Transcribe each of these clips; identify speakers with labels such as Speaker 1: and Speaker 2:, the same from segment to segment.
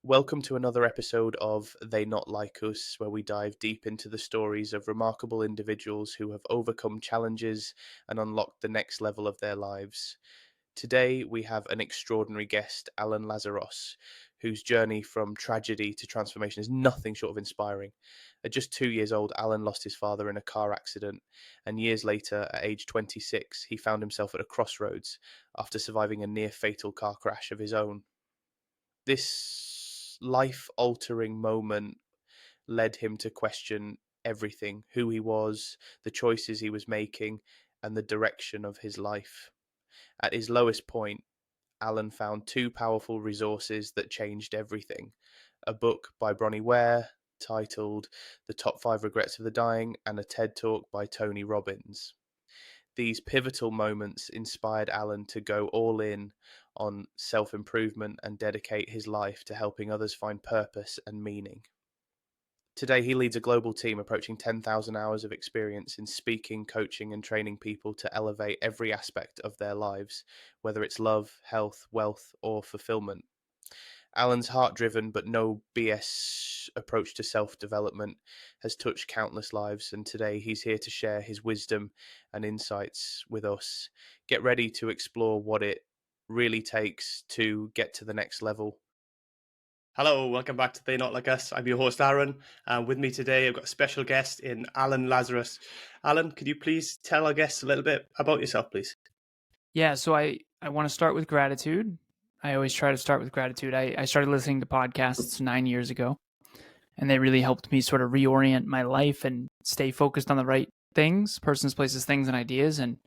Speaker 1: Welcome to another episode of They Not Like Us, where we dive deep into the stories of remarkable individuals who have overcome challenges and unlocked the next level of their lives. Today, we have an extraordinary guest, Alan Lazaros, whose journey from tragedy to transformation is nothing short of inspiring. At just 2 years old, Alan lost his father in a car accident, and years later, at age 26, he found himself at a crossroads after surviving a near-fatal car crash of his own. This life-altering moment led him to question everything: who he was, the choices he was making, and the direction of his life. At his lowest point, Alan found two powerful resources that changed everything: a book by Bronnie Ware titled The Top 5 Regrets of the Dying and a TED Talk by Tony Robbins. These pivotal moments inspired Alan to go all in on self-improvement and dedicate his life to helping others find purpose and meaning. Today, he leads a global team approaching 10,000 hours of experience in speaking, coaching, and training people to elevate every aspect of their lives, whether it's love, health, wealth, or fulfillment. Alan's heart-driven but no BS approach to self-development has touched countless lives, and today he's here to share his wisdom and insights with us. Get ready to explore what it really takes to get to the next level.
Speaker 2: Hello, welcome back to They Not Like Us. I'm your host, Aaron, and with me today I've got a special guest in Alan Lazaros. Alan, could you please tell our guests a little bit about yourself, please?
Speaker 3: Yeah, so I want to start with gratitude. I always try to start with gratitude. I started listening to podcasts 9 years ago, and they really helped me sort of reorient my life and stay focused on the right things, persons, places, things, and ideas. And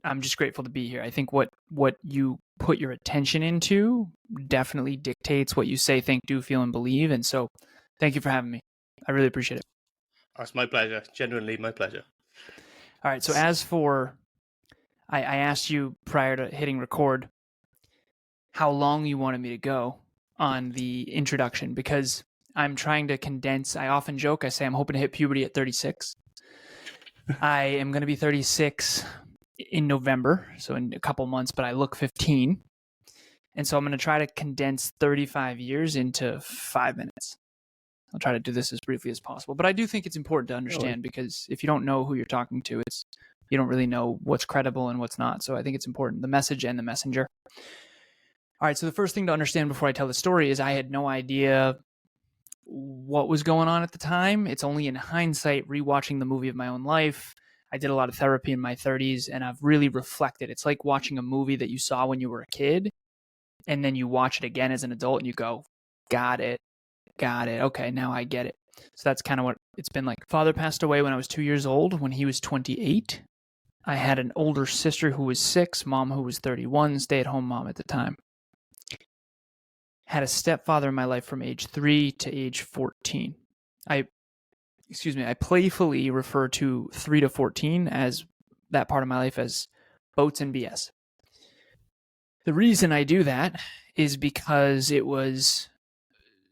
Speaker 3: I'm just grateful to be here. I think what you put your attention into definitely dictates what you say, think, do, feel, and believe. And so thank you for having me. I really appreciate it.
Speaker 2: Oh, it's my pleasure. Genuinely my pleasure.
Speaker 3: All right. So as for, I asked you prior to hitting record how long you wanted me to go on the introduction, because I'm trying to condense. I often joke, I say I'm hoping to hit puberty at 36. I am going to be 36 in November, so in a couple months, but I look 15. And so I'm going to try to condense 35 years into 5 minutes. I'll try to do this as briefly as possible. But I do think it's important to understand, because if you don't know who you're talking to, you don't really know what's credible and what's not. So I think it's important, the message and the messenger. All right, so the first thing to understand before I tell the story is I had no idea what was going on at the time. It's only in hindsight, rewatching the movie of my own life. I did a lot of therapy in my 30s, and I've really reflected. It's like watching a movie that you saw when you were a kid, and then you watch it again as an adult, and you go, got it. Okay, now I get it. So that's kind of what it's been like. Father passed away when I was 2 years old, when he was 28. I had an older sister who was 6, mom who was 31, stay-at-home mom at the time. Had a stepfather in my life from age 3 to age 14. I playfully refer to 3 to 14 as that part of my life as boats and BS. The reason I do that is because it was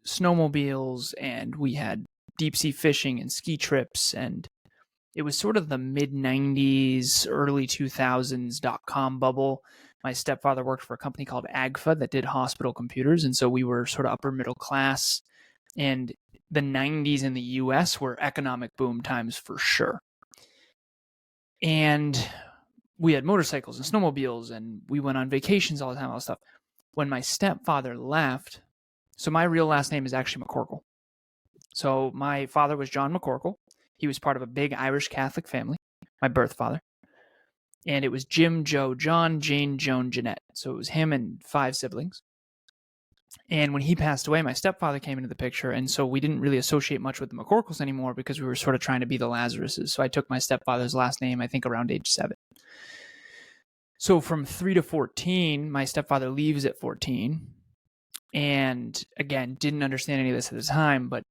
Speaker 3: snowmobiles, and we had deep sea fishing and ski trips, and it was sort of the mid-90s, early 2000s .com bubble. My stepfather worked for a company called AGFA that did hospital computers, and so we were sort of upper middle class. And the 90s in the US were economic boom times for sure. And we had motorcycles and snowmobiles, and we went on vacations all the time, all that stuff. When my stepfather left, so my real last name is actually McCorkle. So my father was John McCorkle. He was part of a big Irish Catholic family, my birth father. And it was Jim, Joe, John, Jane, Joan, Jeanette. So it was him and 5 siblings. And when he passed away, my stepfather came into the picture. And so we didn't really associate much with the McCorkles anymore, because we were sort of trying to be the Lazaroses. So I took my stepfather's last name, I think around age 7. So from 3 to 14, my stepfather leaves at 14. And again, didn't understand any of this at the time, but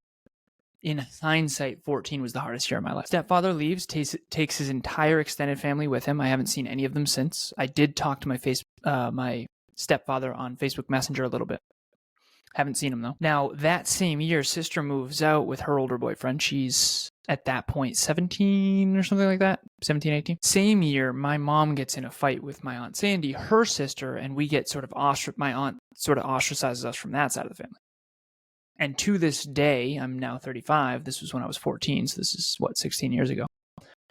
Speaker 3: in hindsight, 14 was the hardest year of my life. Stepfather leaves, takes his entire extended family with him. I haven't seen any of them since. I did talk to my stepfather on Facebook Messenger a little bit. Haven't seen him though. Now, that same year, sister moves out with her older boyfriend. She's at that point 17 or something like that, 17, 18. Same year, my mom gets in a fight with my Aunt Sandy, her sister, and we get sort of my aunt sort of ostracizes us from that side of the family. And to this day, I'm now 35. This was when I was 14. So this is 16 years ago.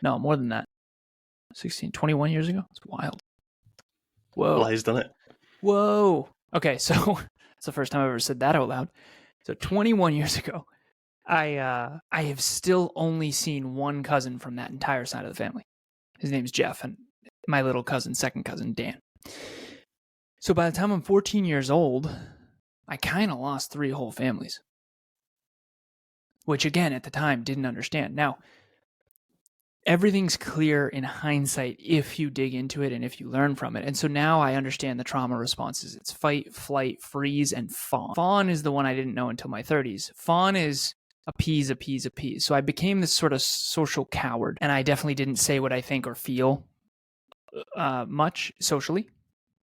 Speaker 3: No, more than that. 21 years ago. It's wild. Whoa.
Speaker 2: Lies, done it.
Speaker 3: Whoa. Okay, so it's the first time I've ever said that out loud. So 21 years ago, I have still only seen one cousin from that entire side of the family. His name's Jeff, and my little cousin, second cousin, Dan. So by the time I'm 14 years old, I kind of lost 3 whole families, which again, at the time, didn't understand. Now, everything's clear in hindsight if you dig into it and if you learn from it. And so now I understand the trauma responses. It's fight, flight, freeze, and fawn. Fawn is the one I didn't know until my 30s. Fawn is appease, appease, appease. So I became this sort of social coward, and I definitely didn't say what I think or feel much socially.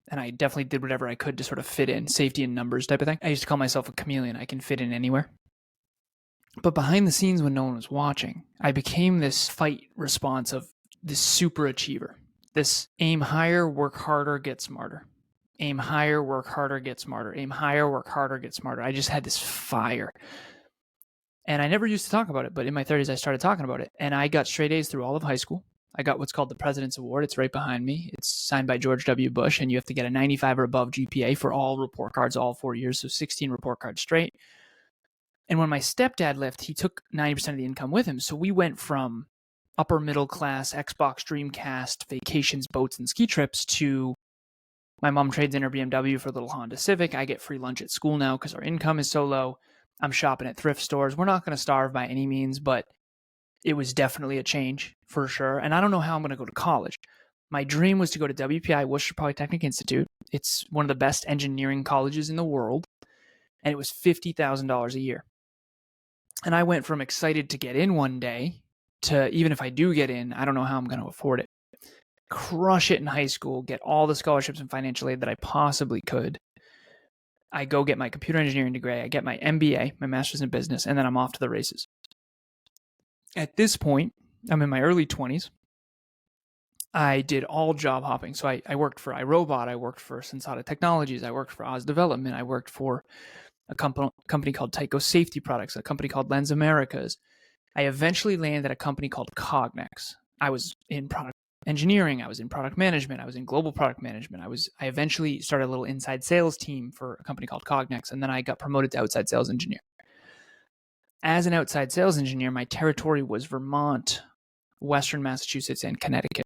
Speaker 3: And I definitely did whatever I could to sort of fit in, safety in numbers type of thing. I used to call myself a chameleon. I can fit in anywhere. But behind the scenes, when no one was watching, I became this fight response of this super achiever. This aim higher, work harder, get smarter. Aim higher, work harder, get smarter. Aim higher, work harder, get smarter. I just had this fire. And I never used to talk about it, but in my 30s, I started talking about it. And I got straight A's through all of high school. I got what's called the President's Award. It's right behind me. It's signed by George W. Bush, and you have to get a 95 or above GPA for all report cards, all 4 years, so 16 report cards straight. And when my stepdad left, he took 90% of the income with him. So we went from upper middle class, Xbox, Dreamcast, vacations, boats, and ski trips to my mom trades in her BMW for a little Honda Civic. I get free lunch at school now because our income is so low. I'm shopping at thrift stores. We're not going to starve by any means, but it was definitely a change for sure. And I don't know how I'm going to go to college. My dream was to go to WPI, Worcester Polytechnic Institute. It's one of the best engineering colleges in the world. And it was $50,000 a year. And I went from excited to get in one day to, even if I do get in, I don't know how I'm going to afford it. Crush it in high school, get all the scholarships and financial aid that I possibly could. I go get my computer engineering degree. I get my MBA, my master's in business, and then I'm off to the races. At this point, I'm in my early 20s. I did all job hopping. So I worked for iRobot. I worked for Sensata Technologies. I worked for Oz Development. I worked for a company called Tyco Safety Products, a company called Lens Americas. I eventually landed at a company called Cognex. I was in product engineering. I was in product management. I was in global product management. I eventually started a little inside sales team for a company called Cognex, and then I got promoted to outside sales engineer. As an outside sales engineer, my territory was Vermont, Western Massachusetts, and Connecticut.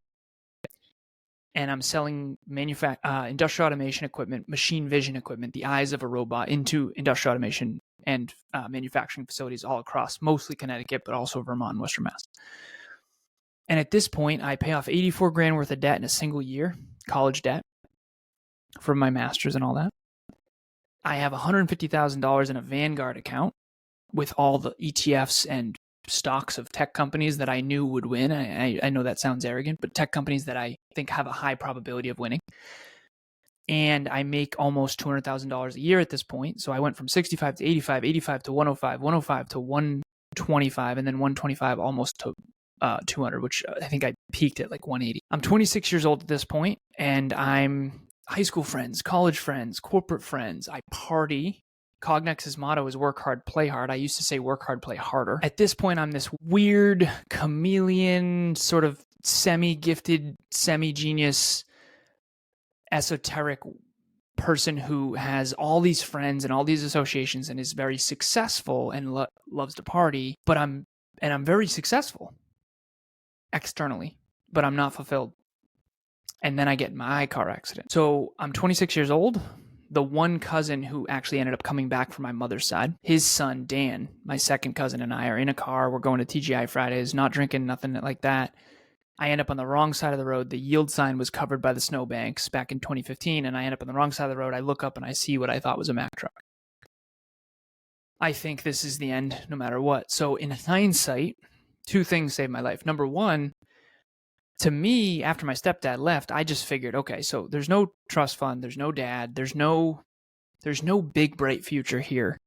Speaker 3: And I'm selling industrial automation equipment, machine vision equipment, the eyes of a robot into industrial automation and manufacturing facilities all across, mostly Connecticut, but also Vermont and Western Mass. And at this point, I pay off $84,000 worth of debt in a single year, college debt, from my master's and all that. I have $150,000 in a Vanguard account with all the ETFs and stocks of tech companies that I knew would win. I know that sounds arrogant, but tech companies that I think have a high probability of winning. And I make almost $200,000 a year at this point. So I went from 65 to 85, 85 to 105, 105 to 125, and then 125 almost to 200, which I think I peaked at like 180. I'm 26 years old at this point, and I'm high school friends, college friends, corporate friends. I party. Cognex's motto is work hard, play hard. I used to say work hard, play harder. At this point, I'm this weird chameleon, sort of semi-gifted, semi-genius, esoteric person who has all these friends and all these associations and is very successful and loves to party. But I'm very successful externally, but I'm not fulfilled. And then I get in my car accident. So I'm 26 years old. The one cousin who actually ended up coming back from my mother's side, his son, Dan, my second cousin, and I are in a car. We're going to TGI Fridays, not drinking, nothing like that. I end up on the wrong side of the road. The yield sign was covered by the snowbanks back in 2015, and I end up on the wrong side of the road. I look up and I see what I thought was a Mack truck. I think this is the end no matter what. So in hindsight, 2 things saved my life. Number one, to me, after my stepdad left, I just figured, okay, so there's no trust fund, there's no dad, there's no big bright future here.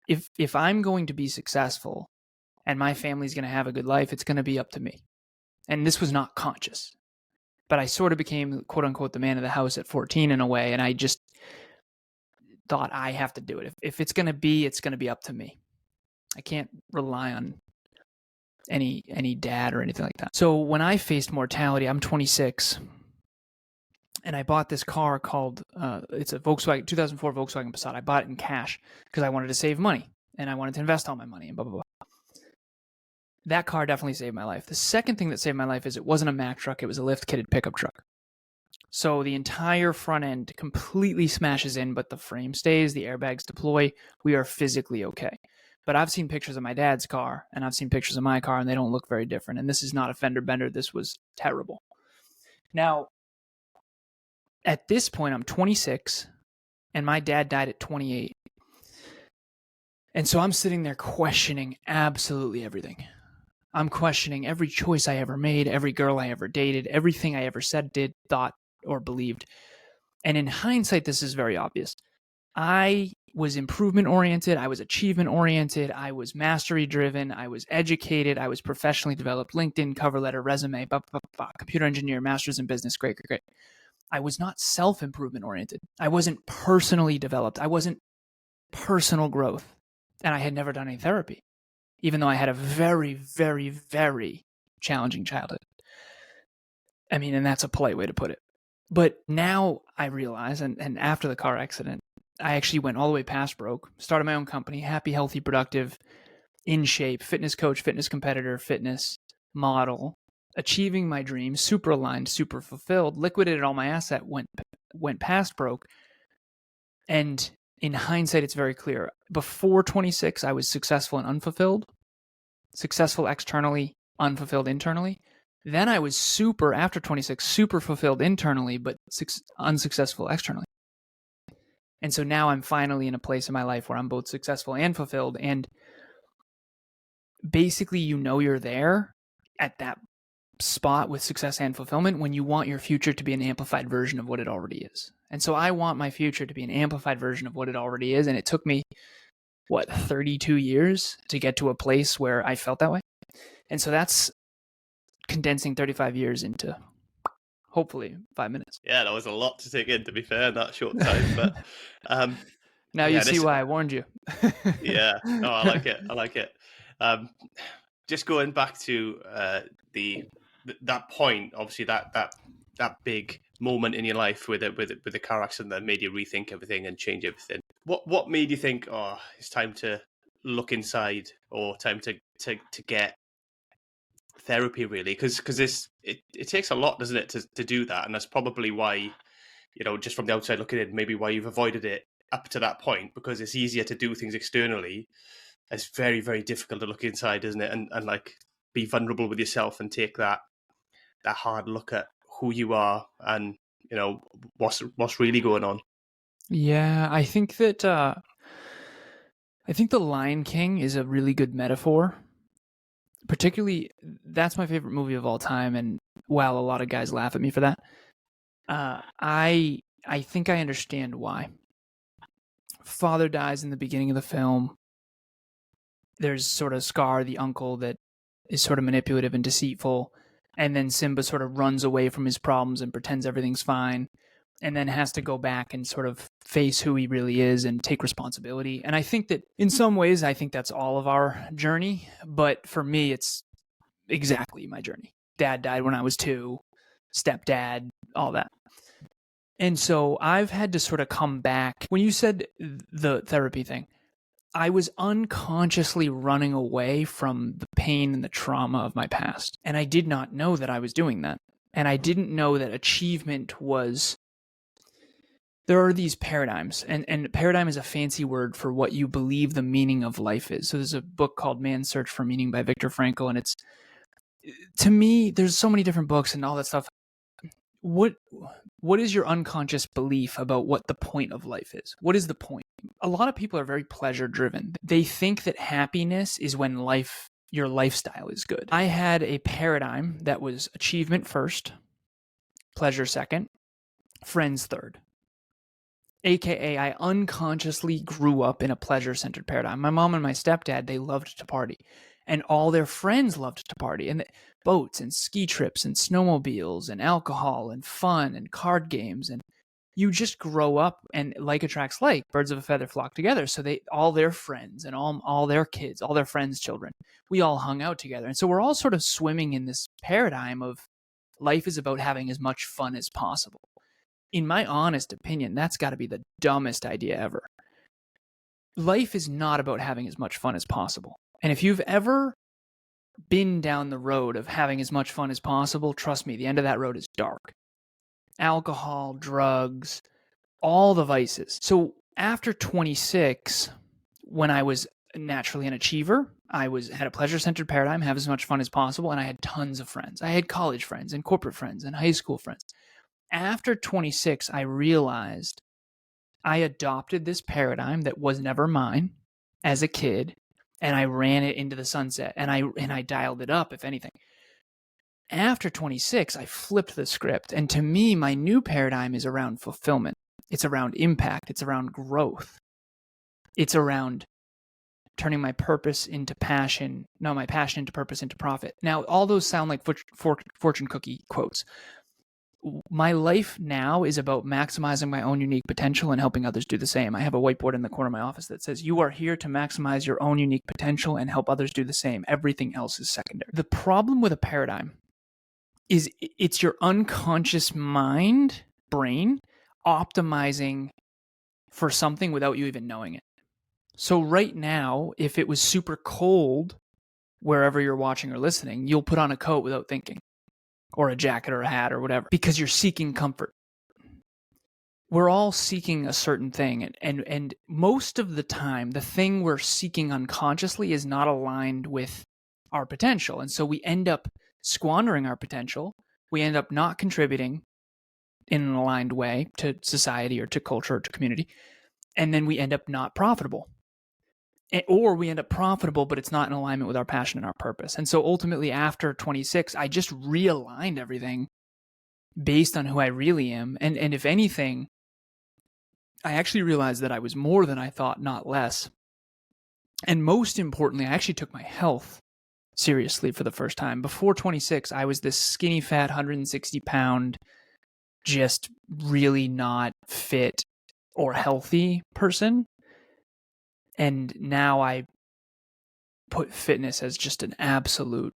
Speaker 3: If I'm going to be successful and my family's going to have a good life, it's going to be up to me. And this was not conscious, but I sort of became, quote unquote, the man of the house at 14 in a way. And I just, thought I have to do it. If it's going to be, it's going to be up to me. I can't rely on any dad or anything like that. So when I faced mortality, I'm 26, and I bought this car called, it's a Volkswagen, 2004 Volkswagen Passat. I bought it in cash because I wanted to save money, and I wanted to invest all my money, and blah, blah, blah. That car definitely saved my life. The second thing that saved my life is it wasn't a Mack truck. It was a lift-kitted pickup truck. So the entire front end completely smashes in, but the frame stays, the airbags deploy. We are physically okay. But I've seen pictures of my dad's car, and I've seen pictures of my car, and they don't look very different. And this is not a fender bender. This was terrible. Now, at this point, I'm 26, and my dad died at 28. And so I'm sitting there questioning absolutely everything. I'm questioning every choice I ever made, every girl I ever dated, everything I ever said, did, thought, or believed. And in hindsight, this is very obvious. I was improvement-oriented. I was achievement-oriented. I was mastery-driven. I was educated. I was professionally developed. LinkedIn, cover letter, resume, computer engineer, master's in business. Great. I was not self-improvement-oriented. I wasn't personally developed. I wasn't personal growth. And I had never done any therapy, even though I had a very, very, very challenging childhood. I mean, and that's a polite way to put it. But now I realize, and after the car accident, I actually went all the way past broke, started my own company, happy, healthy, productive, in shape, fitness coach, fitness competitor, fitness model, achieving my dreams, super aligned, super fulfilled, liquidated all my asset, went past broke. And in hindsight, it's very clear. Before 26, I was successful and unfulfilled, successful externally, unfulfilled internally. Then I was after 26, super fulfilled internally, but unsuccessful externally. And so now I'm finally in a place in my life where I'm both successful and fulfilled. And basically, you're there at that spot with success and fulfillment when you want your future to be an amplified version of what it already is. And so I want my future to be an amplified version of what it already is. And it took me, 32 years to get to a place where I felt that way. And so that's condensing 35 years into hopefully 5 minutes.
Speaker 2: Yeah, that was a lot to take in, to be fair, in that short time. But
Speaker 3: now you see why I warned you.
Speaker 2: Yeah, no, I like it. Just going back to that point, obviously that big moment in your life with a car accident that made you rethink everything and change everything. What made you think, oh, it's time to look inside, or time to get therapy, really? Because it takes a lot, doesn't it, to do that? And that's probably why, just from the outside looking in, maybe why you've avoided it up to that point, because it's easier to do things externally. It's very, very difficult to look inside, isn't it? And like be vulnerable with yourself and take that hard look at who you are and what's really going on.
Speaker 3: Yeah, I think that The Lion King is a really good metaphor. Particularly, that's my favorite movie of all time, and while a lot of guys laugh at me for that, I think I understand why. Father dies in the beginning of the film. There's sort of Scar, the uncle, that is sort of manipulative and deceitful, and then Simba sort of runs away from his problems and pretends everything's fine, and then has to go back and sort of face who he really is and take responsibility. And I think that in some ways, I think that's all of our journey. But for me, it's exactly my journey. Dad died when I was 2, stepdad, all that. And so I've had to sort of come back. When you said the therapy thing, I was unconsciously running away from the pain and the trauma of my past. And I did not know that I was doing that. And I didn't know that achievement was... There are these paradigms, and paradigm is a fancy word for what you believe the meaning of life is. So there's a book called Man's Search for Meaning by Viktor Frankl, and it's, to me, there's so many different books and all that stuff. What is your unconscious belief about what the point of life is? What is the point? A lot of people are very pleasure driven. They think that happiness is when your lifestyle is good. I had a paradigm that was achievement first, pleasure second, friends third. AKA, I unconsciously grew up in a pleasure-centered paradigm. My mom and my stepdad, they loved to party. And all their friends loved to party. And boats and ski trips and snowmobiles and alcohol and fun and card games. And you just grow up, and like attracts like, birds of a feather flock together. So all their friends and all their kids, all their friends' children, we all hung out together. And so we're all sort of swimming in this paradigm of life is about having as much fun as possible. In my honest opinion, that's got to be the dumbest idea ever. Life is not about having as much fun as possible. And if you've ever been down the road of having as much fun as possible, trust me, the end of that road is dark. Alcohol, drugs, all the vices. So after 26, when I was naturally an achiever, I had a pleasure-centered paradigm, have as much fun as possible, and I had tons of friends. I had college friends and corporate friends and high school friends. After 26, I realized I adopted this paradigm that was never mine as a kid, and I ran it into the sunset, and I dialed it up, if anything. After 26, I flipped the script, and to me, my new paradigm is around fulfillment. It's around impact. It's around growth. It's around turning my purpose into passion. No, my passion into purpose into profit. Now, all those sound like fortune cookie quotes. My life now is about maximizing my own unique potential and helping others do the same. I have a whiteboard in the corner of my office that says, you are here to maximize your own unique potential and help others do the same. Everything else is secondary. The problem with a paradigm is it's your unconscious brain, optimizing for something without you even knowing it. So right now, if it was super cold wherever you're watching or listening, you'll put on a coat without thinking, or a jacket or a hat or whatever, because you're seeking comfort. We're all seeking a certain thing, and most of the time, the thing we're seeking unconsciously is not aligned with our potential. And so we end up squandering our potential. We end up not contributing in an aligned way to society or to culture or to community. And then we end up not profitable. Or we end up profitable, but it's not in alignment with our passion and our purpose. And so ultimately, after 26, I just realigned everything based on who I really am. And if anything, I actually realized that I was more than I thought, not less. And most importantly, I actually took my health seriously for the first time. Before 26, I was this skinny, fat, 160-pound, just really not fit or healthy person. And now I put fitness as just an absolute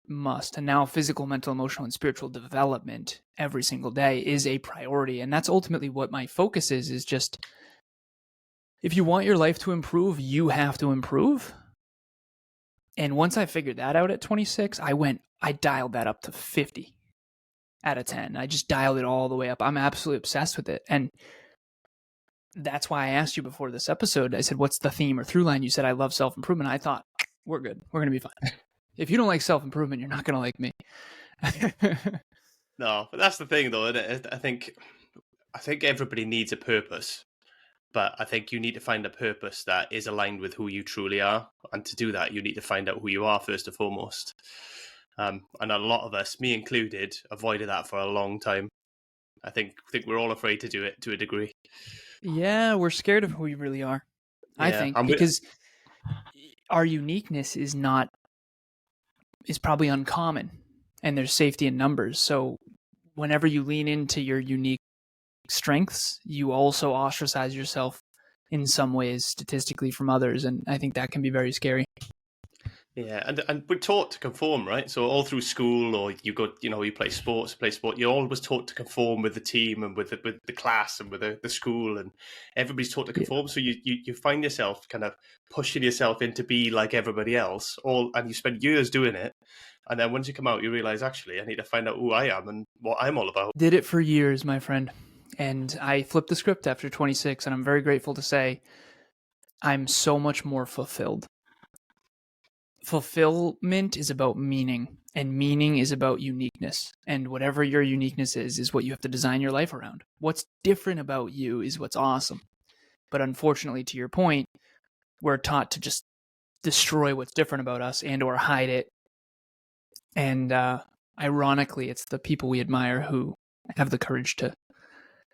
Speaker 3: must. And now physical, mental, emotional, and spiritual development every single day is a priority. And that's ultimately what my focus is just, if you want your life to improve, you have to improve. And once I figured that out at 26, I dialed that up to 50 out of 10. I just dialed it all the way up. I'm absolutely obsessed with it. And that's why I asked you before this episode, I said, what's the theme or through line? You said, I love self-improvement. I thought, we're good. We're going to be fine. If you don't like self-improvement, you're not going to like me.
Speaker 2: No, but that's the thing, though. I think everybody needs a purpose, but I think you need to find a purpose that is aligned with who you truly are. And to do that, you need to find out who you are first and foremost. And a lot of us, me included, avoided that for a long time. I think we're all afraid to do it to a degree.
Speaker 3: Yeah, we're scared of who we really are. Yeah, I think because our uniqueness is probably uncommon, and there's safety in numbers. So whenever you lean into your unique strengths, you also ostracize yourself in some ways statistically from others, and I think that can be very scary.
Speaker 2: Yeah, and we're taught to conform, right? So all through school, or you play sport, you're always taught to conform with the team and with the class and with the school, and everybody's taught to conform. Yeah. So you find yourself kind of pushing yourself into be like everybody else, and you spend years doing it. And then once you come out, you realize, actually, I need to find out who I am and what I'm all about.
Speaker 3: Did it for years, my friend. And I flipped the script after 26, and I'm very grateful to say I'm so much more fulfilled. Fulfillment is about meaning, and meaning is about uniqueness. And whatever your uniqueness is what you have to design your life around. What's different about you is what's awesome. But unfortunately, to your point, we're taught to just destroy what's different about us and or hide it. And ironically, it's the people we admire who have the courage to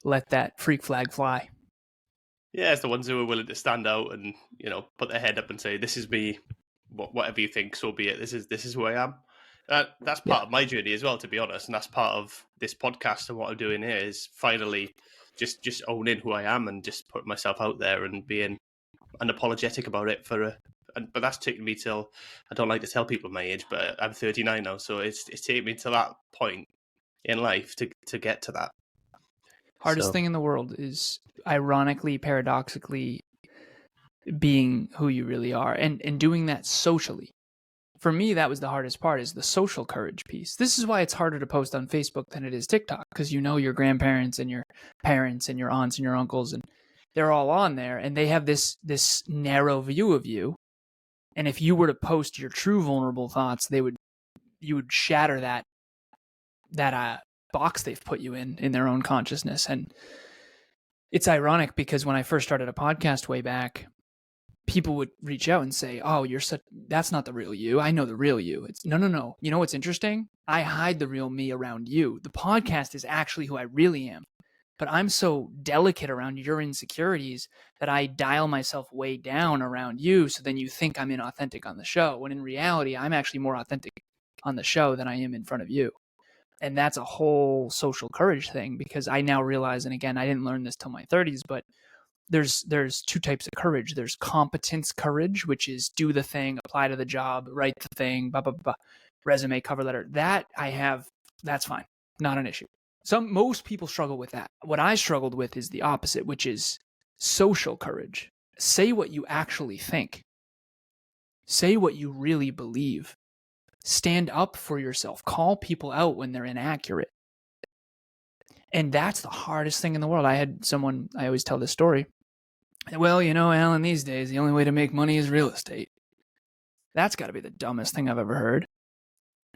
Speaker 3: let that freak flag fly.
Speaker 2: Yeah, it's the ones who are willing to stand out and, put their head up and say, this is me. Whatever you think, so be it. This is who I am. That's part of my journey as well, to be honest, and that's part of this podcast and what I'm doing here is finally just owning who I am and just putting myself out there and being unapologetic about it but that's taken me till, I don't like to tell people my age, but I'm 39 now, so it's taken me to that point in life to get to that.
Speaker 3: Hardest thing in the world is, ironically, paradoxically, being who you really are, and doing that socially. For me, that was the hardest part, is the social courage piece. This is why it's harder to post on Facebook than it is TikTok, because you know your grandparents and your parents and your aunts and your uncles, and they're all on there, and they have this narrow view of you. And if you were to post your true vulnerable thoughts, you would shatter that box they've put you in their own consciousness. And it's ironic, because when I first started a podcast way back, people would reach out and say, "Oh, that's not the real you. I know the real you." It's no. You know what's interesting? I hide the real me around you. The podcast is actually who I really am. But I'm so delicate around your insecurities that I dial myself way down around you, so then you think I'm inauthentic on the show, when in reality, I'm actually more authentic on the show than I am in front of you. And that's a whole social courage thing, because I now realize, and again, I didn't learn this till my 30s, but there's two types of courage. There's competence courage, which is do the thing, apply to the job, write the thing, blah, blah, blah, resume, cover letter. That I have, that's fine. Not an issue. Most people struggle with that. What I struggled with is the opposite, which is social courage. Say what you actually think. Say what you really believe. Stand up for yourself. Call people out when they're inaccurate. And that's the hardest thing in the world. I had someone, I always tell this story. Well, Alan, these days, the only way to make money is real estate. That's got to be the dumbest thing I've ever heard.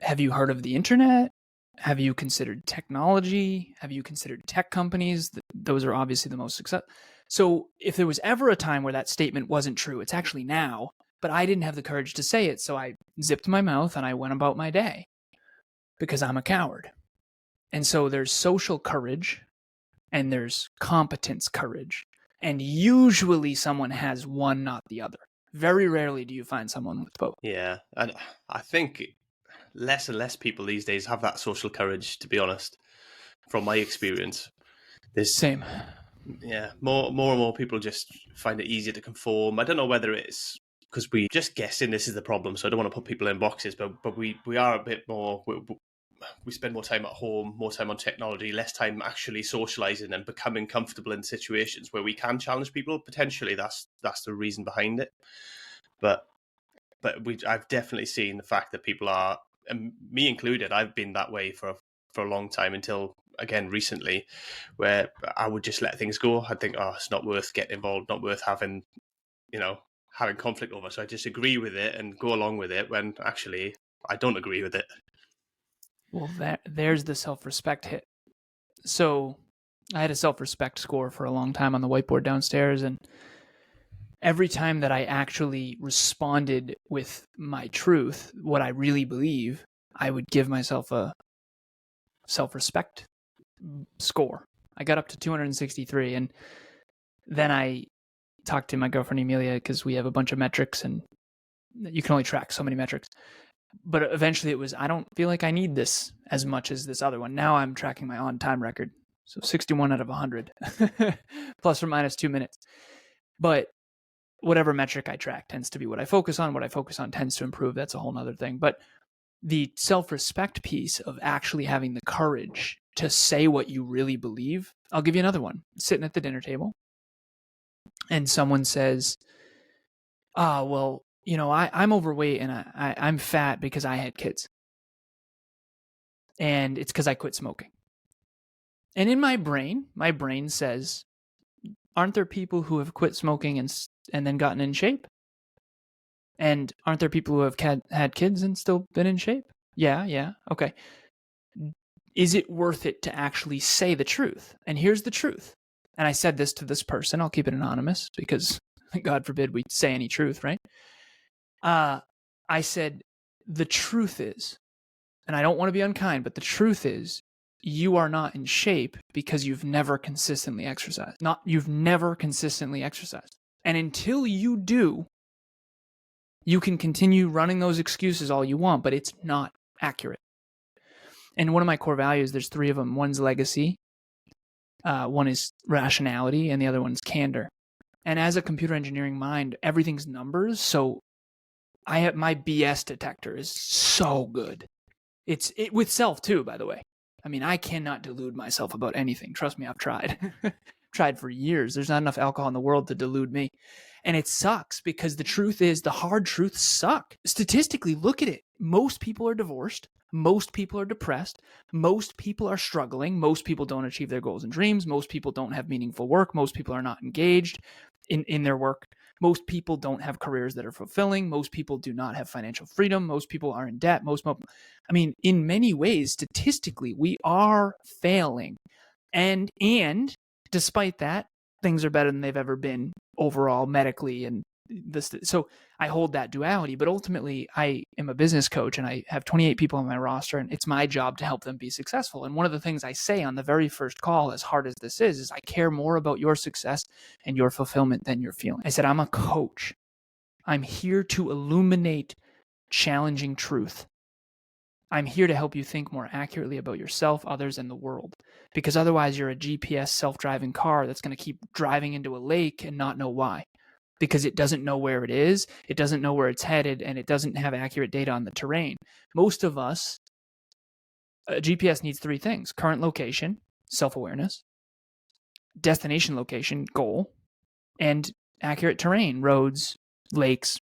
Speaker 3: Have you heard of the internet? Have you considered technology? Have you considered tech companies? Those are obviously the most successful. So if there was ever a time where that statement wasn't true, it's actually now. But I didn't have the courage to say it, so I zipped my mouth and I went about my day, because I'm a coward. And so there's social courage and there's competence courage. And usually someone has one, not the other. Very rarely do you find someone with both.
Speaker 2: Yeah, and I think less and less people these days have that social courage, to be honest, from my experience.
Speaker 3: Same.
Speaker 2: Yeah, more and more people just find it easier to conform. I don't know whether it's because we just guessing this is the problem, so I don't want to put people in boxes, but we are a bit more, we spend more time at home, more time on technology, less time actually socializing and becoming comfortable in situations where we can challenge people. Potentially that's the reason behind it. But I've definitely seen the fact that people are, and me included, I've been that way for a long time, until again recently, where I would just let things go. I'd think, oh, it's not worth getting involved, not worth having conflict over. So I just agree with it and go along with it, when actually I don't agree with it.
Speaker 3: Well, there's the self-respect hit. So I had a self-respect score for a long time on the whiteboard downstairs, and every time that I actually responded with my truth, what I really believe, I would give myself a self-respect score. I got up to 263, and then I talked to my girlfriend Emilia, because we have a bunch of metrics, and you can only track so many metrics. But eventually it was, I don't feel like I need this as much as this other one. Now I'm tracking my on-time record. So 61 out of 100, plus or minus 2 minutes. But whatever metric I track tends to be what I focus on. What I focus on tends to improve. That's a whole nother thing. But the self-respect piece of actually having the courage to say what you really believe. I'll give you another one. Sitting at the dinner table, and someone says, well, I'm overweight and I'm fat because I had kids. And it's because I quit smoking. And in my brain says, aren't there people who have quit smoking and then gotten in shape? And aren't there people who have had kids and still been in shape? Yeah. Okay. Is it worth it to actually say the truth? And here's the truth. And I said this to this person. I'll keep it anonymous, because God forbid we say any truth, right? I said, the truth is, and I don't want to be unkind, but the truth is, you are not in shape because you've never consistently exercised. You've never consistently exercised. And until you do, you can continue running those excuses all you want, but it's not accurate. And one of my core values, there's 3 of them. One's legacy. One is rationality, and the other one is candor. And as a computer engineering mind, everything's numbers. So my BS detector is so good. It's with self too, by the way. I mean, I cannot delude myself about anything. Trust me, I've tried. Tried for years. There's not enough alcohol in the world to delude me. And it sucks because the truth is the hard truths suck. Statistically, look at it. Most people are divorced. Most people are depressed. Most people are struggling. Most people don't achieve their goals and dreams. Most people don't have meaningful work. Most people are not engaged in their work. Most people don't have careers that are fulfilling. Most people do not have financial freedom. Most people are in debt. I mean, in many ways, statistically, we are failing. And despite that, things are better than they've ever been overall medically. And so I hold that duality, but ultimately I am a business coach and I have 28 people on my roster, and it's my job to help them be successful. And one of the things I say on the very first call, as hard as this is I care more about your success and your fulfillment than your feeling. I said, I'm a coach. I'm here to illuminate challenging truth. I'm here to help you think more accurately about yourself, others, and the world. Because otherwise you're a GPS self-driving car that's going to keep driving into a lake and not know why. Because it doesn't know where it is, it doesn't know where it's headed, and it doesn't have accurate data on the terrain. Most of us, a GPS needs 3 things: current location, self-awareness, destination location, goal, and accurate terrain, roads, lakes,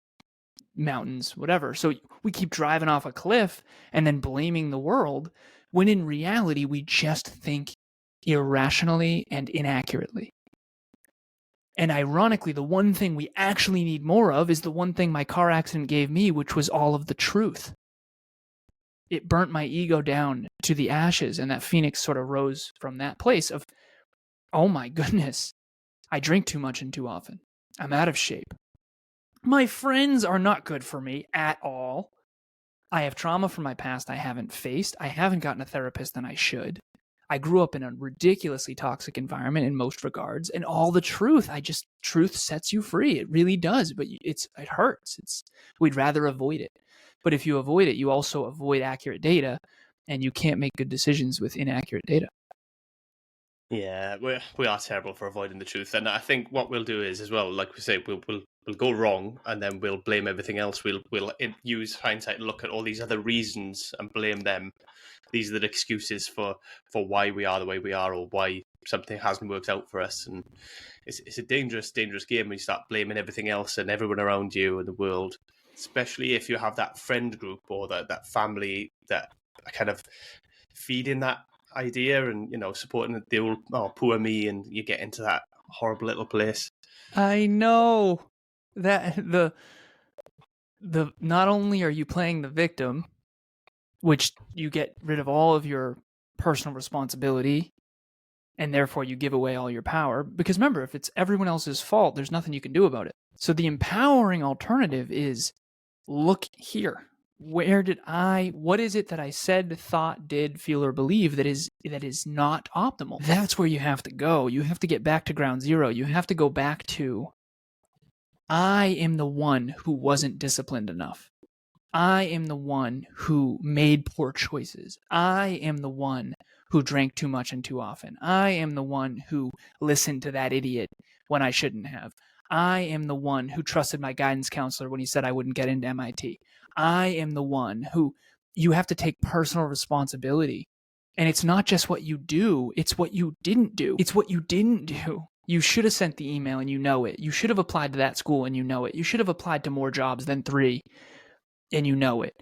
Speaker 3: mountains, whatever. So we keep driving off a cliff and then blaming the world, when in reality, we just think irrationally and inaccurately. And ironically, the one thing we actually need more of is the one thing my car accident gave me, which was all of the truth. It burnt my ego down to the ashes, and that phoenix sort of rose from that place of, oh my goodness, I drink too much and too often. I'm out of shape. My friends are not good for me at all. I have trauma from my past I haven't faced. I haven't gotten a therapist than I should. I grew up in a ridiculously toxic environment in most regards, and all the truth, truth sets you free. It really does, but it hurts. We'd rather avoid it. But if you avoid it, you also avoid accurate data, and you can't make good decisions with inaccurate data.
Speaker 2: Yeah, we are terrible for avoiding the truth, and I think what we'll do is, as well, like we say, we'll go wrong, and then we'll blame everything else. We'll use hindsight and look at all these other reasons and blame them. These are the excuses for why we are the way we are, or why something hasn't worked out for us. And it's a dangerous game when you start blaming everything else and everyone around you and the world, especially if you have that friend group or that family that are kind of feeding that idea and, supporting the old, oh, poor me, and you get into that horrible little place.
Speaker 3: I know that the not only are you playing the victim, which you get rid of all of your personal responsibility, and therefore you give away all your power. Because remember, if it's everyone else's fault, there's nothing you can do about it. So the empowering alternative is, look here. What is it that I said, thought, did, feel, or believe that is not optimal? That's where you have to go. You have to get back to ground zero. You have to go back to, I am the one who wasn't disciplined enough. I am the one who made poor choices. I am the one who drank too much and too often. I am the one who listened to that idiot when I shouldn't have. I am the one who trusted my guidance counselor when he said I wouldn't get into MIT. I am the one who, you have to take personal responsibility. And it's not just what you do, it's what you didn't do. It's what you didn't do. You should have sent the email and you know it. You should have applied to that school and you know it. You should have applied to more jobs than 3 and you know it.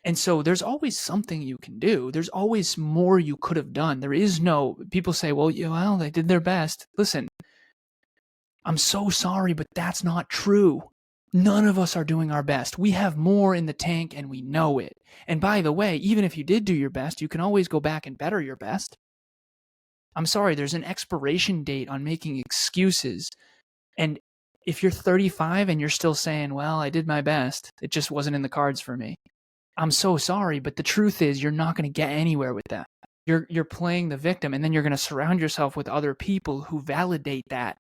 Speaker 3: And so there's always something you can do. There's always more you could have done. There is no, people say, well, they did their best. Listen, I'm so sorry, but that's not true. None of us are doing our best. We have more in the tank and we know it. And by the way, even if you did do your best, you can always go back and better your best. I'm sorry, there's an expiration date on making excuses. And if you're 35 and you're still saying, well, I did my best, it just wasn't in the cards for me, I'm so sorry, but the truth is you're not going to get anywhere with that. You're playing the victim, and then you're going to surround yourself with other people who validate that.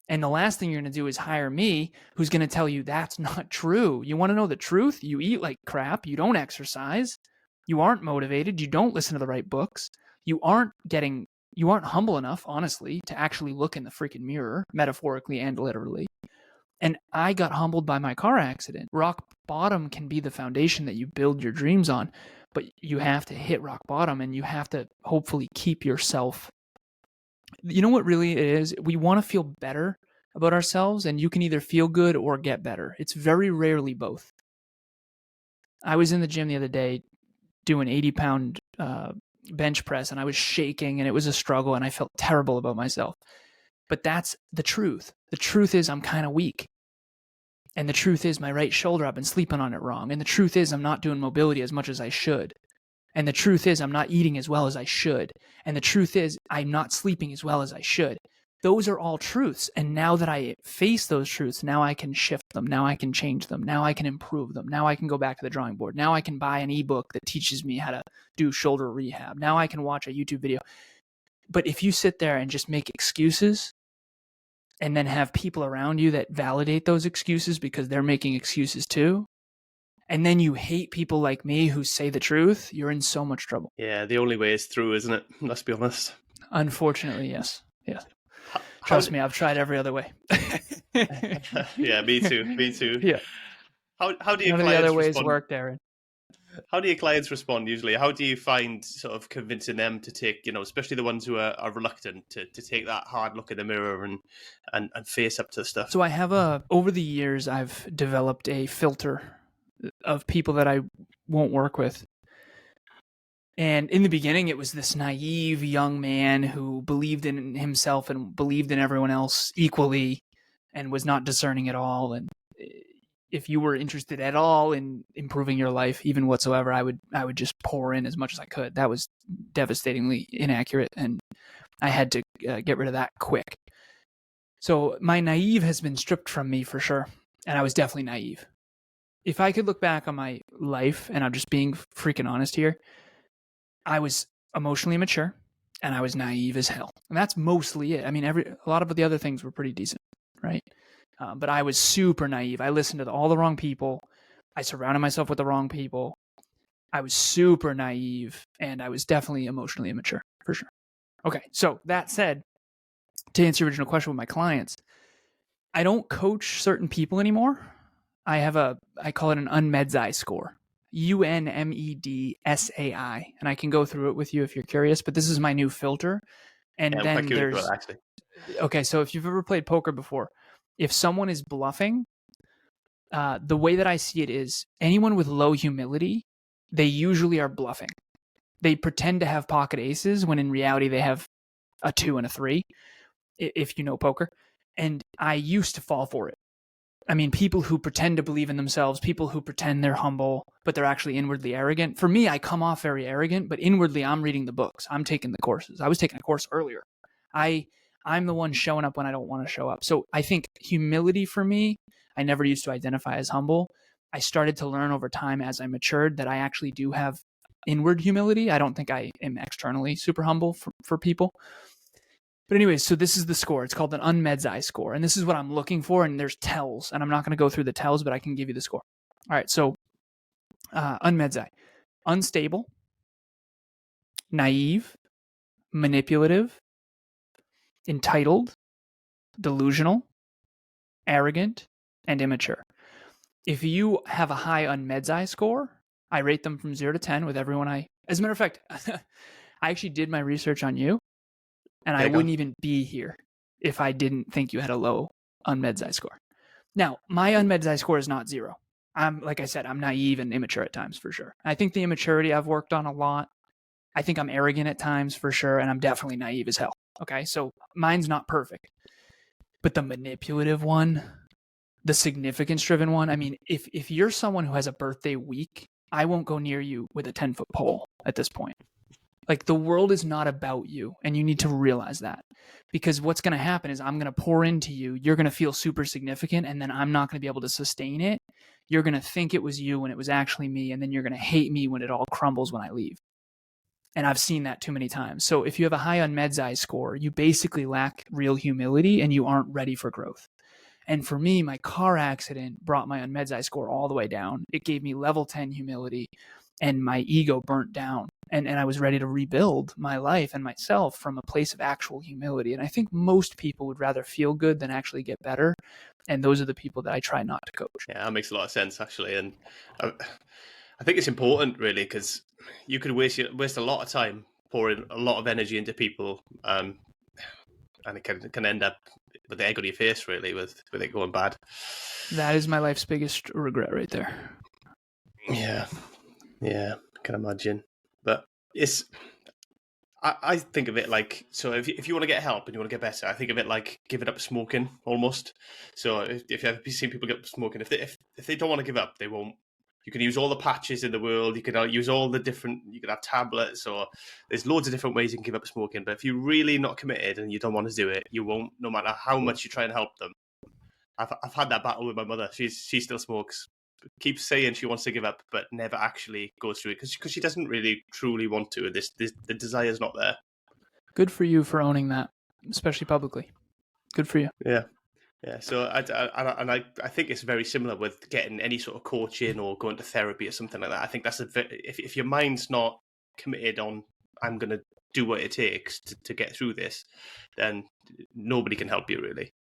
Speaker 3: And the last thing you're going to do is hire me, who's going to tell you that's not true. You want to know the truth? You eat like crap. You don't exercise. You aren't motivated. You don't listen to the right books. You aren't getting You aren't humble enough, honestly, to actually look in the freaking mirror, metaphorically and literally. And I got humbled by my car accident. Rock bottom can be the foundation that you build your dreams on, but you have to hit rock bottom, and you have to hopefully keep yourself. You know what really it is? We want to feel better about ourselves, and you can either feel good or get better. It's very rarely both. I was in the gym the other day doing 80-pound bench press, and I was shaking, and it was a struggle, and I felt terrible about myself. But that's the truth. The truth is I'm kind of weak. And the truth is my right shoulder, I've been sleeping on it wrong. And the truth is I'm not doing mobility as much as I should. And the truth is I'm not eating as well as I should. And the truth is I'm not sleeping as well as I should. Those are all truths. And now that I face those truths, now I can shift them. Now I can change them. Now I can improve them. Now I can go back to the drawing board. Now I can buy an ebook that teaches me how to do shoulder rehab. Now I can watch a YouTube video. But if you sit there and just make excuses and then have people around you that validate those excuses because they're making excuses too, and then you hate people like me who say the truth, you're in so much trouble.
Speaker 2: Yeah, the only way is through, isn't it? Let's be honest.
Speaker 3: Unfortunately, yes. Yes. Trust me, I've tried every other way.
Speaker 2: Yeah, me too. Me too.
Speaker 3: Yeah.
Speaker 2: How do your
Speaker 3: None of the
Speaker 2: clients
Speaker 3: other ways
Speaker 2: respond?
Speaker 3: work, Darren.
Speaker 2: How do your clients respond usually? How do you find sort of convincing them to take, especially the ones who are reluctant to take that hard look in the mirror and face up to stuff?
Speaker 3: So I have over the years, I've developed a filter of people that I won't work with. And in the beginning, it was this naive young man who believed in himself and believed in everyone else equally and was not discerning at all. And if you were interested at all in improving your life, even whatsoever, I would just pour in as much as I could. That was devastatingly inaccurate, and I had to get rid of that quick. So my naive has been stripped from me for sure, and I was definitely naive. If I could look back on my life, and I'm just being freaking honest here, I was emotionally immature, and I was naive as hell. And that's mostly it. I mean, a lot of the other things were pretty decent, right? But I was super naive. I listened to all the wrong people. I surrounded myself with the wrong people. I was super naive, and I was definitely emotionally immature, for sure. Okay, so that said, to answer your original question with my clients, I don't coach certain people anymore. I call it an unmedzai score. UNMEDSAI, and I can go through it with you if you're curious, but this is my new filter. And
Speaker 2: Yeah,
Speaker 3: then there's
Speaker 2: well, actually.
Speaker 3: Okay, so if you've ever played poker before, if someone is bluffing, the way that I see it is anyone with low humility, they usually are bluffing. They pretend to have pocket aces when in reality they have a 2 and a 3, if you know poker. And I used to fall for it. I mean, people who pretend to believe in themselves, people who pretend they're humble, but they're actually inwardly arrogant. For me, I come off very arrogant, but inwardly I'm reading the books. I'm taking the courses. I was taking a course earlier. I'm the one showing up when I don't want to show up. So I think humility for me, I never used to identify as humble. I started to learn over time as I matured that I actually do have inward humility. I don't think I am externally super humble for people. But anyways, so this is the score. It's called an unmedzai score. And this is what I'm looking for. And there's tells. And I'm not going to go through the tells, but I can give you the score. All right. So unmedzai. Unstable, naive, manipulative, entitled, delusional, arrogant, and immature. If you have a high unmedzai score, I rate them from 0 to 10 with everyone as a matter of fact, I actually did my research on you. And I wouldn't even be here if I didn't think you had a low unmedzai score. Now, my unmedzai score is not 0. Like I said, I'm naive and immature at times for sure. I think the immaturity I've worked on a lot. I think I'm arrogant at times for sure. And I'm definitely naive as hell. Okay. So mine's not perfect. But the manipulative one, the significance driven one. I mean, if you're someone who has a birthday week, I won't go near you with a 10-foot pole at this point. Like the world is not about you, and you need to realize that, because what's going to happen is I'm going to pour into you. You're going to feel super significant, and then I'm not going to be able to sustain it. You're going to think it was you when it was actually me, and then you're going to hate me when it all crumbles when I leave. And I've seen that too many times. So if you have a high unmedzai score, you basically lack real humility and you aren't ready for growth. And for me, my car accident brought my unmedzai score all the way down. It gave me level 10 humility, and my ego burnt down. And I was ready to rebuild my life and myself from a place of actual humility. And I think most people would rather feel good than actually get better. And those are the people that I try not to coach.
Speaker 2: Yeah, that makes a lot of sense, actually. And I think it's important, really, because you could waste a lot of time pouring a lot of energy into people, and it can end up with the egg on your face, really, with it going bad.
Speaker 3: That is my life's biggest regret right there.
Speaker 2: Yeah, I can imagine. But I think of it like, so if you want to get help and you want to get better, I think of it like giving up smoking almost. So if you ever seen people give up smoking, if they don't want to give up, they won't. You can use all the patches in the world. You can use all the different. You can have tablets, or there's loads of different ways you can give up smoking. But if you're really not committed and you don't want to do it, you won't. No matter how much you try and help them. I've had that battle with my mother. She still smokes. Keeps saying she wants to give up, but never actually goes through it because she doesn't really truly want to. The desire's not there.
Speaker 3: Good for you for owning that, especially publicly. Good for you.
Speaker 2: Yeah. So I think it's very similar with getting any sort of coaching or going to therapy or something like that. I think that's if your mind's not committed on I'm going to do what it takes to get through this, then nobody can help you really.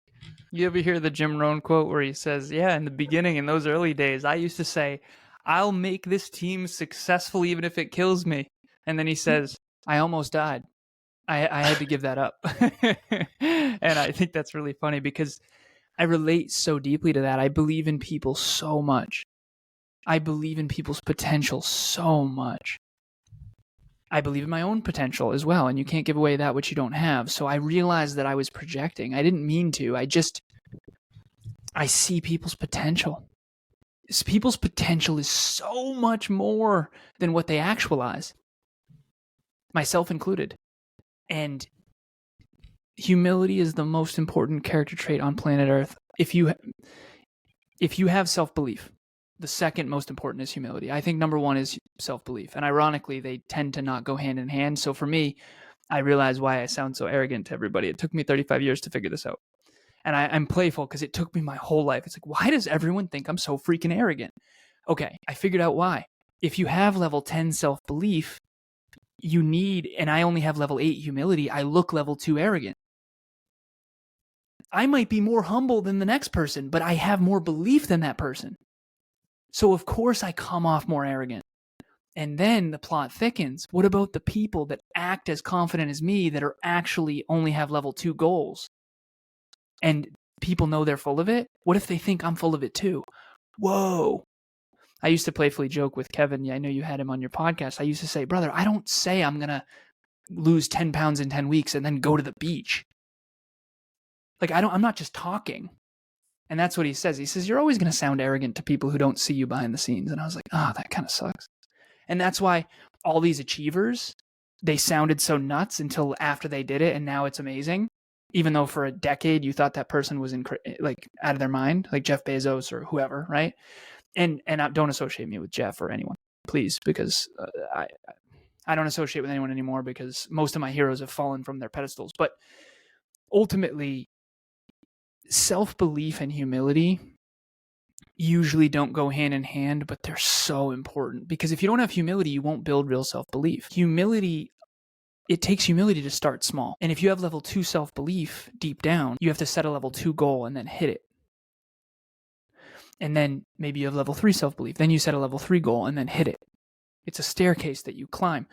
Speaker 3: You ever hear the Jim Rohn quote where he says, yeah, in the beginning, in those early days, I used to say, I'll make this team successful even if it kills me. And then he says, I almost died. I had to give that up. And I think that's really funny because I relate so deeply to that. I believe in people so much. I believe in people's potential so much. I believe in my own potential as well, and you can't give away that which you don't have. So I realized that I was projecting. I didn't mean to. I see people's potential. People's potential is so much more than what they actualize, myself included. And humility is the most important character trait on planet Earth. If you have self-belief, the second most important is humility. I think number one is self-belief. And ironically, they tend to not go hand in hand. So for me, I realize why I sound so arrogant to everybody. It took me 35 years to figure this out. And I'm playful because it took me my whole life. It's like, why does everyone think I'm so freaking arrogant? Okay, I figured out why. If you have level 10 self-belief, you need, and I only have level 8 humility, I look level 2 arrogant. I might be more humble than the next person, but I have more belief than that person. So of course I come off more arrogant. And then the plot thickens. What about the people that act as confident as me that are actually only have level 2 goals? And people know they're full of it? What if they think I'm full of it too? Whoa. I used to playfully joke with Kevin. Yeah, I know you had him on your podcast. I used to say, brother, I don't say I'm going to lose 10 pounds in 10 weeks and then go to the beach. Like, I'm not just talking. And that's what he says. He says, you're always going to sound arrogant to people who don't see you behind the scenes. And I was like, that kind of sucks. And that's why all these achievers, they sounded so nuts until after they did it. And now it's amazing. Even though for a decade you thought that person was like out of their mind, like Jeff Bezos or whoever, right? And don't associate me with Jeff or anyone, please, because I don't associate with anyone anymore because most of my heroes have fallen from their pedestals. But ultimately, self-belief and humility usually don't go hand in hand, but they're so important because if you don't have humility, you won't build real self-belief. It takes humility to start small. And if you have level 2 self-belief deep down, you have to set a level 2 goal and then hit it. And then maybe you have level 3 self-belief. Then you set a level 3 goal and then hit it. It's a staircase that you climb.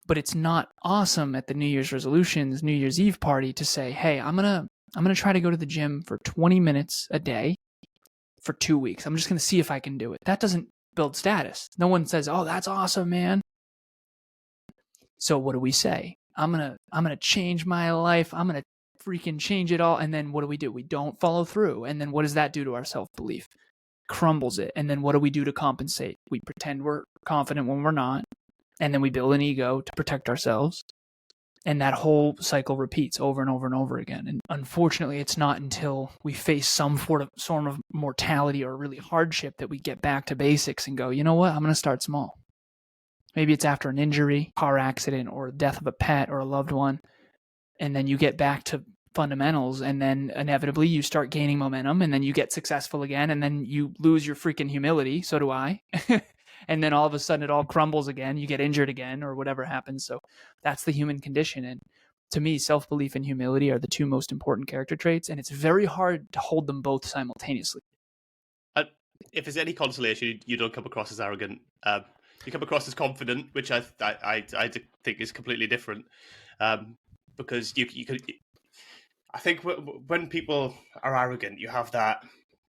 Speaker 3: But it's not awesome at the New Year's resolutions, New Year's Eve party to say, hey, I'm going to try to go to the gym for 20 minutes a day for 2 weeks. I'm just going to see if I can do it. That doesn't build status. No one says, oh, that's awesome, man. So what do we say? I'm going to change my life. I'm going to freaking change it all. And then what do? We don't follow through. And then what does that do to our self-belief? Crumbles it. And then what do we do to compensate? We pretend we're confident when we're not. And then we build an ego to protect ourselves. And that whole cycle repeats over and over and over again. And unfortunately, it's not until we face some form of mortality or really hardship that we get back to basics and go, you know what? I'm going to start small. Maybe it's after an injury, car accident, or death of a pet or a loved one. And then you get back to fundamentals. And then inevitably you start gaining momentum. And then you get successful again. And then you lose your freaking humility. So do I. and then all of a sudden it all crumbles again. You get injured again or whatever happens. So that's the human condition. And to me, self-belief and humility are the two most important character traits, and it's very hard to hold them both simultaneously.
Speaker 2: If there's any consolation, you don't come across as arrogant. You come across as confident, which I think is completely different. Because you could, I think when people are arrogant, you have that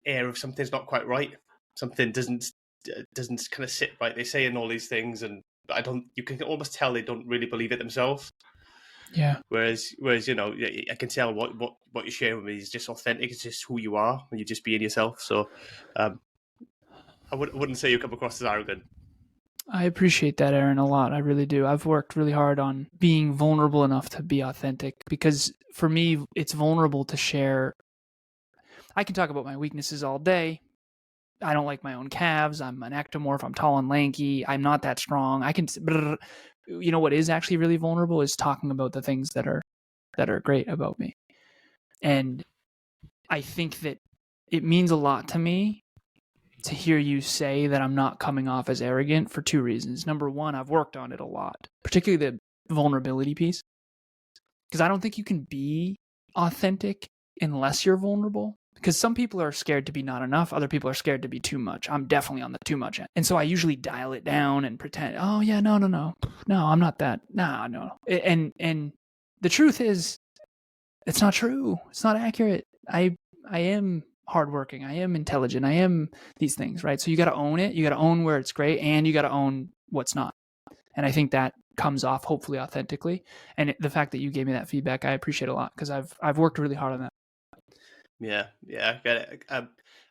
Speaker 2: air of something's not quite right. Something doesn't kind of sit right. They say in all these things, and you can almost tell they don't really believe it themselves.
Speaker 3: Yeah.
Speaker 2: Whereas I can tell what you're sharing with me is just authentic. It's just who you are, and you're just being yourself. So, I wouldn't say you come across as arrogant.
Speaker 3: I appreciate that, Aaron, a lot. I really do. I've worked really hard on being vulnerable enough to be authentic, because for me, it's vulnerable to share. I can talk about my weaknesses all day. I don't like my own calves. I'm an ectomorph. I'm tall and lanky. I'm not that strong. You know what is actually really vulnerable is talking about the things that are great about me. And I think that it means a lot to me to hear you say that I'm not coming off as arrogant for two reasons. Number one, I've worked on it a lot, particularly the vulnerability piece, because I don't think you can be authentic unless you're vulnerable. Because some people are scared to be not enough. Other people are scared to be too much. I'm definitely on the too much end. And so I usually dial it down and pretend, oh yeah, no, I'm not that. No. And the truth is, it's not true. It's not accurate. I am hardworking. I am intelligent. I am these things, right? So you got to own it. You got to own where it's great, and you got to own what's not. And I think that comes off hopefully authentically. And the fact that you gave me that feedback, I appreciate a lot, because I've worked really hard on that.
Speaker 2: Yeah, I get it.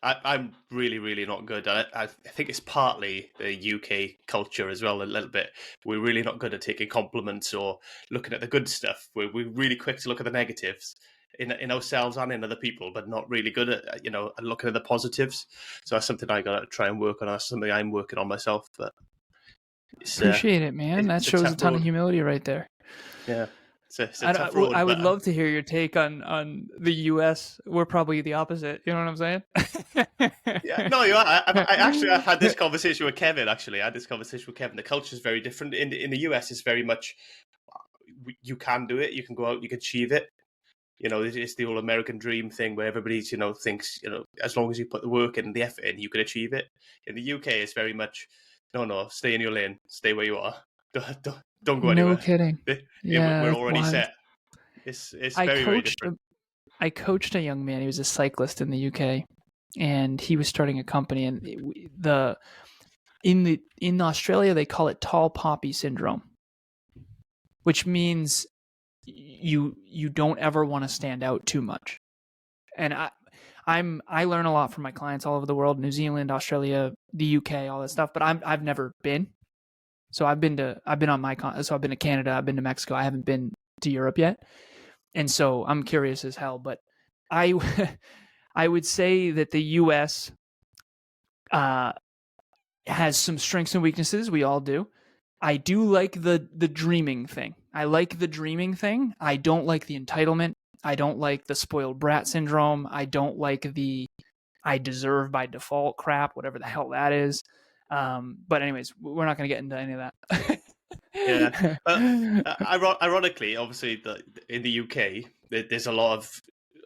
Speaker 2: I'm really, really not good. I think it's partly the UK culture as well, a little bit. We're really not good at taking compliments or looking at the good stuff. We're really quick to look at the negatives in ourselves and in other people, but not really good at looking at the positives. So that's something I got to try and work on. That's something I'm working on myself. But
Speaker 3: appreciate it, man. That shows a ton of humility right there.
Speaker 2: Yeah. It's a tough road,
Speaker 3: I would love to hear your take on the US. We're probably the opposite. You know what I'm saying?
Speaker 2: Yeah, no, you are. I had this conversation with Kevin. The culture is very different. In the US, it's very much you can do it. You can go out. You can achieve it. It's the old American dream thing where everybody thinks as long as you put the work in and the effort in, you can achieve it. In the UK, it's very much no, stay in your lane, stay where you are. Don't go anywhere.
Speaker 3: No kidding. Yeah,
Speaker 2: we're already set. It's very different.
Speaker 3: I coached a young man. He was a cyclist in the UK, and he was starting a company. And in Australia, they call it tall poppy syndrome, which means you don't ever want to stand out too much. And I learn a lot from my clients all over the world: New Zealand, Australia, the UK, all that stuff. But I've never been. So I've been to Canada, I've been to Mexico. I haven't been to Europe yet. And so I'm curious as hell, but I would say that the US has some strengths and weaknesses. We all do. I do like the dreaming thing. I like the dreaming thing. I don't like the entitlement. I don't like the spoiled brat syndrome. I don't like the I deserve by default crap, whatever the hell that is. But anyways, we're not going to get into any of that.
Speaker 2: Yeah. Ironically, obviously, in the UK, there's a lot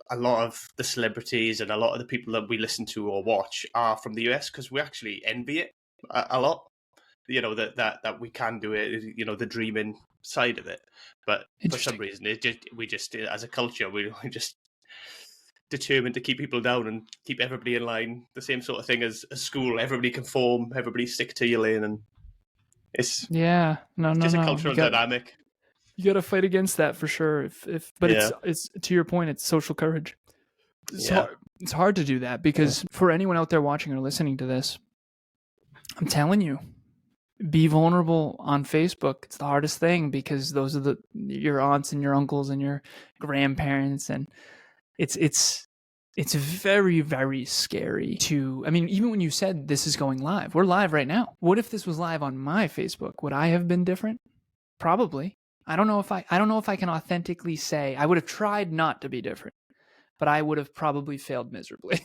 Speaker 2: of the celebrities and a lot of the people that we listen to or watch are from the US, because we actually envy it a lot. That we can do it. The dreaming side of it, but for some reason, we just as a culture we're just determined to keep people down and keep everybody in line. The same sort of thing as school. Everybody conform. Everybody stick to your lane, and it's
Speaker 3: a
Speaker 2: cultural dynamic.
Speaker 3: You got to fight against that for sure. It's to your point, it's social courage. It's hard to do that, because for anyone out there watching or listening to this, I'm telling you, be vulnerable on Facebook. It's the hardest thing, because those are your aunts and your uncles and your grandparents, and it's very, very scary even when you said this is going live, we're live right now. What if this was live on my Facebook? Would I have been different? Probably. I don't know if I can authentically say I would have tried not to be different, but I would have probably failed miserably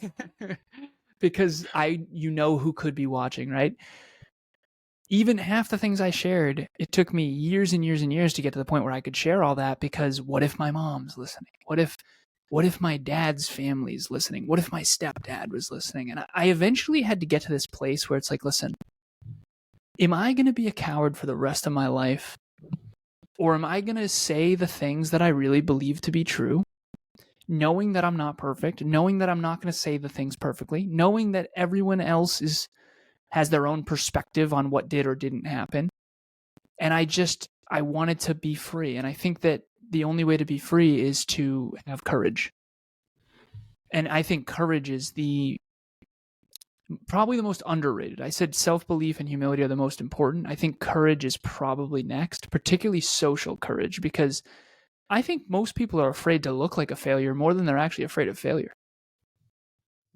Speaker 3: because who could be watching, right? even half the things I shared, it took me years and years and years to get to the point where I could share all that, because what if my mom's listening? What if my dad's family's listening? What if my stepdad was listening? And I eventually had to get to this place where it's like, listen, am I going to be a coward for the rest of my life? Or am I going to say the things that I really believe to be true, knowing that I'm not perfect, knowing that I'm not going to say the things perfectly, knowing that everyone else has their own perspective on what did or didn't happen. And I wanted to be free. And I think that the only way to be free is to have courage. And I think courage is probably the most underrated. I said self-belief and humility are the most important. I think courage is probably next, particularly social courage, because I think most people are afraid to look like a failure more than they're actually afraid of failure.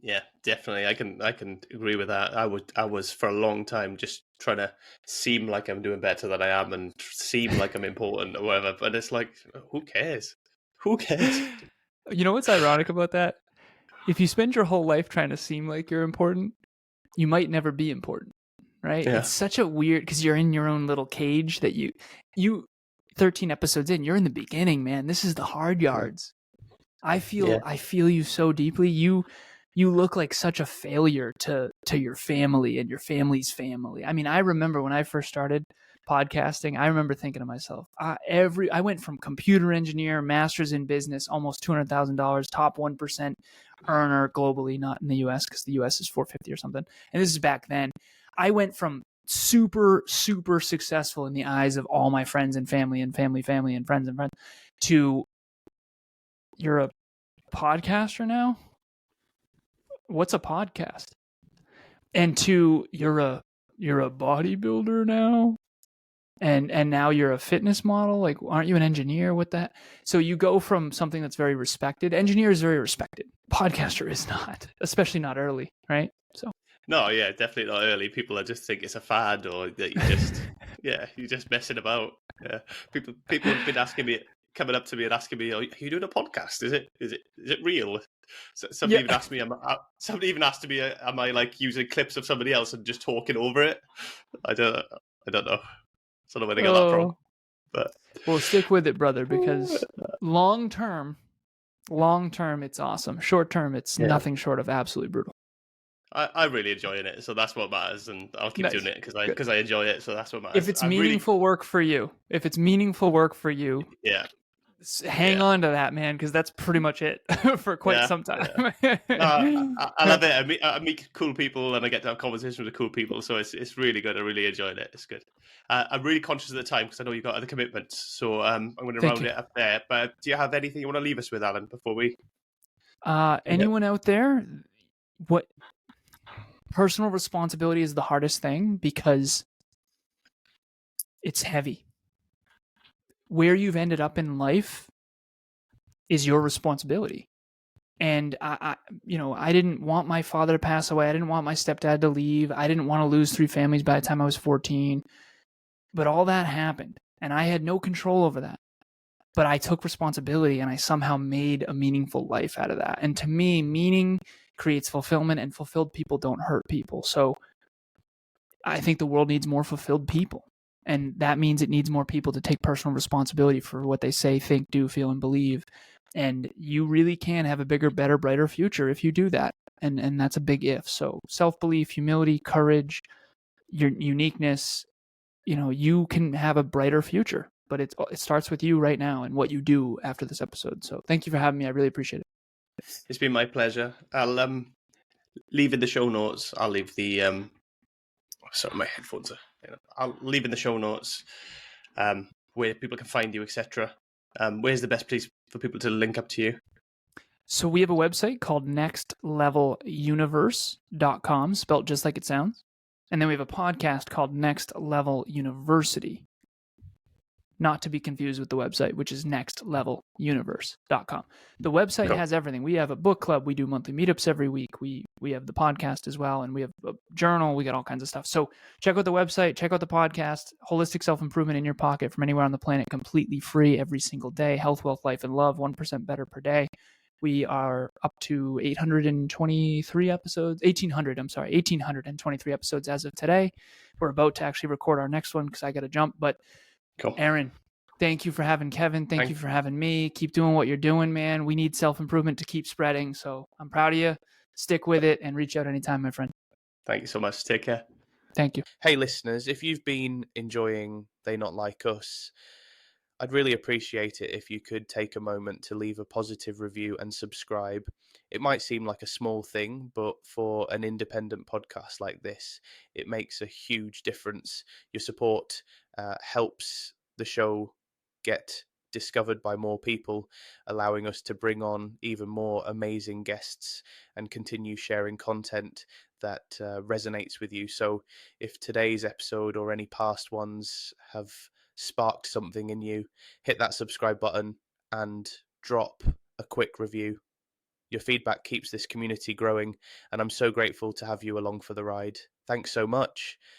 Speaker 2: Yeah, definitely. I can agree with that. I was for a long time just trying to seem like I'm doing better than I am and seem like I'm important or whatever. But it's like, who cares? Who cares?
Speaker 3: You know what's ironic about that? If you spend your whole life trying to seem like you're important, you might never be important, right?
Speaker 2: Yeah.
Speaker 3: It's such a weird, because you're in your own little cage that you 13 episodes in, you're in the beginning, man. This is the hard yards. I feel you so deeply. You look like such a failure to your family and your family's family. I mean, I remember when I first started podcasting, I remember thinking to myself, I went from computer engineer, master's in business, almost $200,000, top 1% earner globally, not in the US, because the US is 450 or something. And this is back then. I went from super, super successful in the eyes of all my friends and family and family and friends to, you're a podcaster now? What's a podcast? And to, you're a bodybuilder now? And now you're a fitness model? Like, aren't you an engineer? What that? So you go from something that's very respected. Engineer is very respected. Podcaster is not, especially not early, right? So.
Speaker 2: No, yeah, definitely not early. People just think it's a fad, or that you just, you're just messing about. Yeah, people have been coming up to me and asking me, "Are you doing a podcast? Is it real?" So somebody even asked me, "Am I like using clips of somebody else and just talking over it?" I don't know. I don't know where they got that from. But
Speaker 3: well, stick with it, brother, because long term, it's awesome. Short term, it's nothing short of absolutely brutal.
Speaker 2: I really enjoying it, so that's what matters, and I'll keep doing it because I enjoy it, so that's what matters.
Speaker 3: If it's meaningful work for you,
Speaker 2: yeah,
Speaker 3: hang on to that, man, because that's pretty much it for quite some time.
Speaker 2: Yeah. I love it. I meet cool people, and I get to have conversations with the cool people, so it's really good. I really enjoyed it. It's good. I'm really conscious of the time because I know you've got other commitments, so I'm going to round it up there. But do you have anything you want to leave us with, Alan, before we?
Speaker 3: Anyone out there? What? Personal responsibility is the hardest thing because it's heavy. Where you've ended up in life is your responsibility. And I didn't want my father to pass away. I didn't want my stepdad to leave. I didn't want to lose 3 families by the time I was 14. But all that happened, and I had no control over that. But I took responsibility, and I somehow made a meaningful life out of that. And to me, meaning creates fulfillment, and fulfilled people don't hurt people. So I think the world needs more fulfilled people. And that means it needs more people to take personal responsibility for what they say, think, do, feel, and believe. And you really can have a bigger, better, brighter future if you do that. And that's a big if. So self-belief, humility, courage, your uniqueness, you can have a brighter future. But it starts with you right now and what you do after this episode. So thank you for having me. I really appreciate it.
Speaker 2: It's been my pleasure. I'll leave in the show notes. I'll leave the sorry, my headphones are. I'll leave in the show notes where people can find you, etc. Where's the best place for people to link up to you?
Speaker 3: So we have a website called nextleveluniverse.com, spelled just like it sounds. And then we have a podcast called Next Level University. Not to be confused with the website, which is nextleveluniverse.com. The website has everything. We have a book club. We do monthly meetups every week. We have the podcast as well, and we have a journal. We got all kinds of stuff. So check out the website. Check out the podcast. Holistic self-improvement in your pocket from anywhere on the planet, completely free every single day. Health, wealth, life, and love, 1% better per day. We are up to 823 episodes, 1823 episodes as of today. We're about to actually record our next one because I got to jump. But
Speaker 2: Cool.
Speaker 3: Aaron, thank you for having Kevin. Thank you for having me. Keep doing what you're doing, man. We need self-improvement to keep spreading. So I'm proud of you. Stick with it and reach out anytime, my friend.
Speaker 2: Thank you so much. Take care.
Speaker 3: Thank you.
Speaker 1: Hey, listeners, if you've been enjoying They Not Like Us, I'd really appreciate it if you could take a moment to leave a positive review and subscribe. It might seem like a small thing, but for an independent podcast like this, it makes a huge difference. Your support helps the show get discovered by more people, allowing us to bring on even more amazing guests and continue sharing content that resonates with you. So if today's episode or any past ones have sparked something in you, hit that subscribe button and drop a quick review. Your feedback keeps this community growing, and I'm so grateful to have you along for the ride. Thanks so much.